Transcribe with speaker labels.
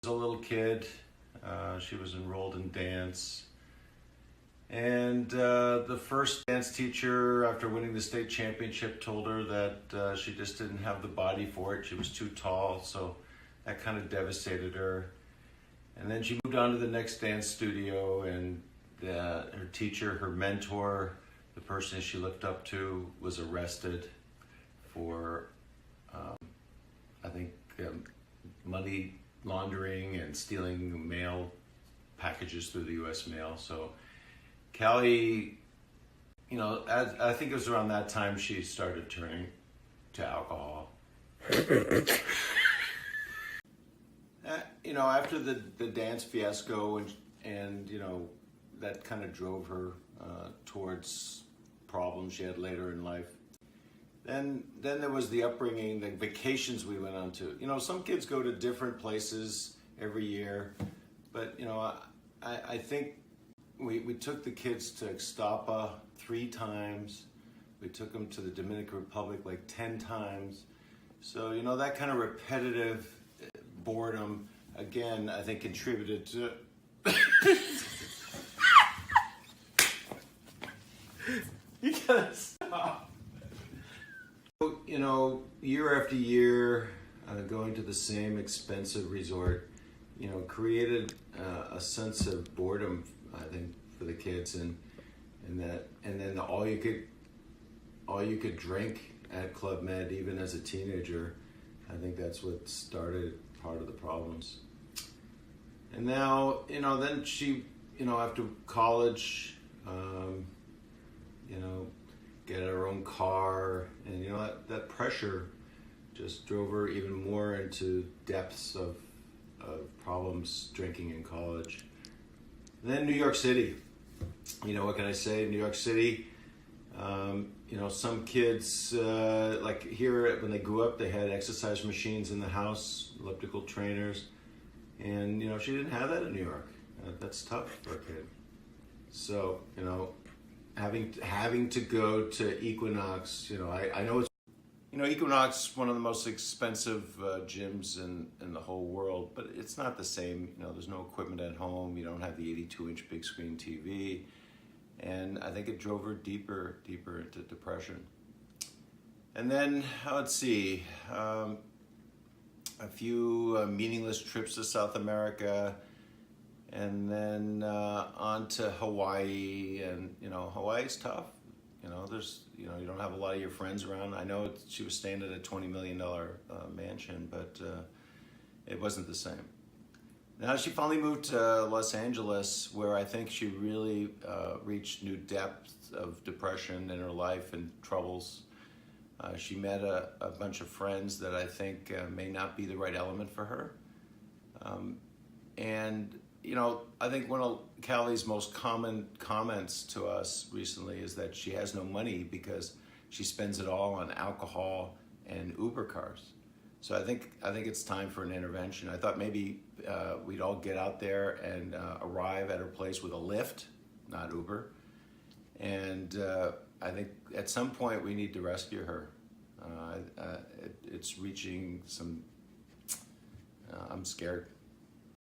Speaker 1: a little kid. She was enrolled in dance. And the first dance teacher, after winning the state championship, told her that she just didn't have the body for it. She was too tall, so that kind of devastated her. And then she moved on to the next dance studio, and her teacher, her mentor, the person she looked up to, was arrested for, I think, money laundering and stealing mail packages through the U.S. mail. So Callie, I think it was around that time she started turning to alcohol. After the dance fiasco and that kind of drove her towards problems she had later in life. Then there was the upbringing, the vacations we went on to. Some kids go to different places every year, but I think we took the kids to Ixtapa 3 times. We took them to the Dominican Republic like 10 times. So that kind of repetitive boredom, again, I think contributed to You gotta stop. Year after year, going to the same expensive resort, created a sense of boredom, I think, for the kids, and then all you could drink at Club Med, even as a teenager. I think that's what started part of the problems. And now, then she, after college, get her own car, and that pressure just drove her even more into depths of problems drinking in college. And then New York City. What can I say? New York City, some kids, like here, when they grew up, they had exercise machines in the house, elliptical trainers, and she didn't have that in New York. That's tough for a kid. So having to go to Equinox, I know it's Equinox is one of the most expensive gyms in the whole world, but it's not the same. There's no equipment at home. You don't have the 82-inch big screen TV, and I think it drove her deeper into depression. And then let's see, a few meaningless trips to South America, and then on to Hawaii. And Hawaii's tough. There's you don't have a lot of your friends around. I know she was staying at a $20 million mansion, but it wasn't the same. Now she finally moved to Los Angeles, where I think she really reached new depths of depression in her life and troubles. She met a bunch of friends that I think may not be the right element for her. And I think one of Callie's most common comments to us recently is that she has no money because she spends it all on alcohol and Uber cars. So I think it's time for an intervention. I thought maybe we'd all get out there and arrive at her place with a Lyft, not Uber. And I think at some point we need to rescue her. It's reaching some, I'm scared.